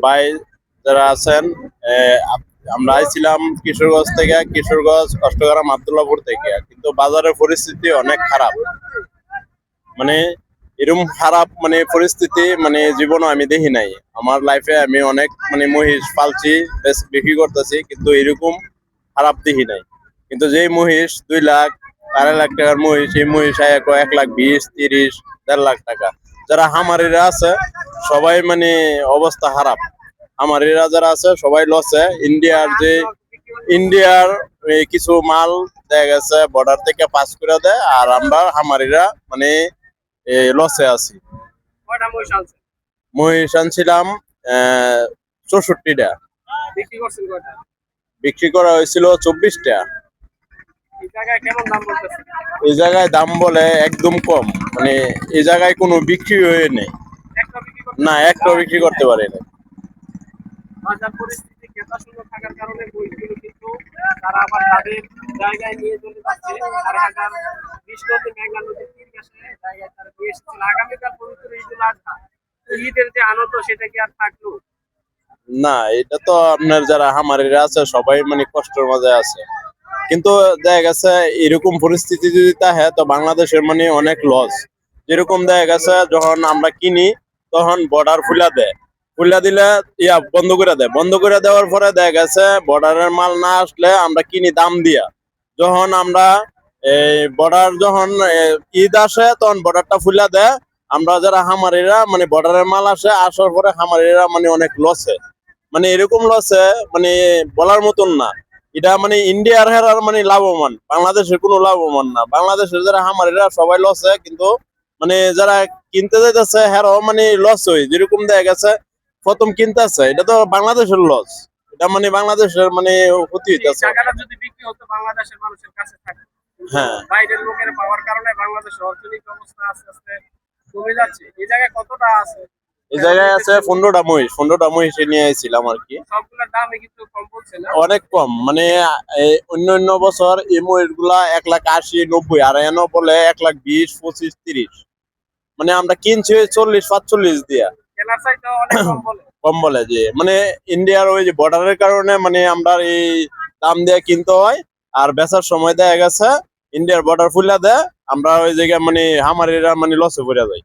ভাই যারা আছেন, আমরা আইছিলাম কিশোরগঞ্জ থেকে, কিশোরগঞ্জ অষ্টগ্রাম আব্দুল্লাহপুর থেকে, কিন্তু বাজারের পরিস্থিতি অনেক খারাপ। মানে এরকম খারাপ পরিস্থিতি জীবনে আমি দেখি নাই। আমার লাইফে আমি অনেক মহিষ পালছি, বিক্রি করতেছি, কিন্তু এরকম খারাপ দেখি নাই। কিন্তু যেই মহিষ 2 লাখ 2.5 লাখ টাকার মহিষ, এই মহিষ 1,20,000, 30, 1.5 লাখ টাকা। যারা হামারিরা আছে সবাই অবস্থা খারাপ। হামারিরা যারা আছে সবাই লসে। ইন্ডিয়ার কিছু মাল দেখা গেছে বর্ডার থেকে পাস করে দেয়, আর আমরা হামারিরা লসে আছি। মহিষ আনছিলাম 64টা, বিক্রি করা হয়েছিল 24টা। এই জায়গায় দাম বলে একদম কম, এই জায়গায় কোনো বিক্রি হয়ে নেই। না, একটা বিক্রি করতে পারে না। বাজার পরিস্থিতি ক্রেতাশূন্য থাকার কারণে বইগুলো কিন্তু তারা আবার তাদের জায়গায় নিয়ে চলে যাচ্ছে। আর হাজার 20 নদী, মেঘনা নদীর তীর ঘেঁষে জায়গায় তারা নিয়ে এসেছিল। আগামীকাল পবিত্র ঈদুল আজহা, ঈদের যে আনন্দ সেটা কি আর থাকলো? না, এটা তো আপনার যারা হামারিরা আছে সবাই কষ্টের মাঝে আছে। কিন্তু দেখা গেছে এরকম পরিস্থিতি যদি থাকে তো বাংলাদেশের অনেক লস। যেরকম দেখা গেছে যখন আমরা কিনি তখন বর্ডার খুলে দিলে বন্ধ করে দেয়। বন্ধ করে দেওয়ার পরে দেখা গেছে বর্ডারের মাল না আসলে আমরা কিনি দাম দিয়া। যখন আমরা এই বর্ডার যখন ঈদ আসে তখন বর্ডারটা খুলে দেয়। আমরা যারা হামারিরা বর্ডারের মাল আসার পরে হামারিরা অনেক লসে। এরকম লসে বলার মতন না। এটা ইন্ডিয়ার হেরার লাভবান, বাংলাদেশের কোনো লাভবান না। বাংলাদেশের যারা হামারিরা সবাই লসে, কিন্তু যারা কিনতে যাইতেছে হেরাও লস হয়। যেরকম দেখা গেছে প্রথম কিনতেছে, এটা তো বাংলাদেশের লস। এটা বাংলাদেশের ক্ষতি হইতেছে। টাকাটা যদি বিক্রি হতো বাংলাদেশের মানুষের কাছে থাকতো, হ্যাঁ, বাইরের লোকের পাওয়ার কারণে বাংলাদেশের অর্থনৈতিক অবস্থা আস্তে আস্তে কমে যাচ্ছে। এই জায়গায় কতটা আছে? এই জায়গায় আছে 15টা মহিষ। 15টা মহিষে নিয়ে আইছিলাম আর কি। সবগুলোর দামই কিন্তু কম বলছে না? অনেক কম। অন্য বছর এই মহিষ গুলা 1,80,000, 90, আর এনো বলে 1,20,000, 25, 30। আমরা কিনছি 40-45 দিয়া। কেনার চাইতে অনেক কম বলে। কম বলে যে ইন্ডিয়ার ওই যে বর্ডারের কারণে আমরা এই দাম দিয়ে কিনতে হয়। আর বেচার সময় দেখা গেছে ইন্ডিয়ার বর্ডার খুলে দেয়, আমরা ওই জায়গায় হামারিরা লসে পড়ে যাই।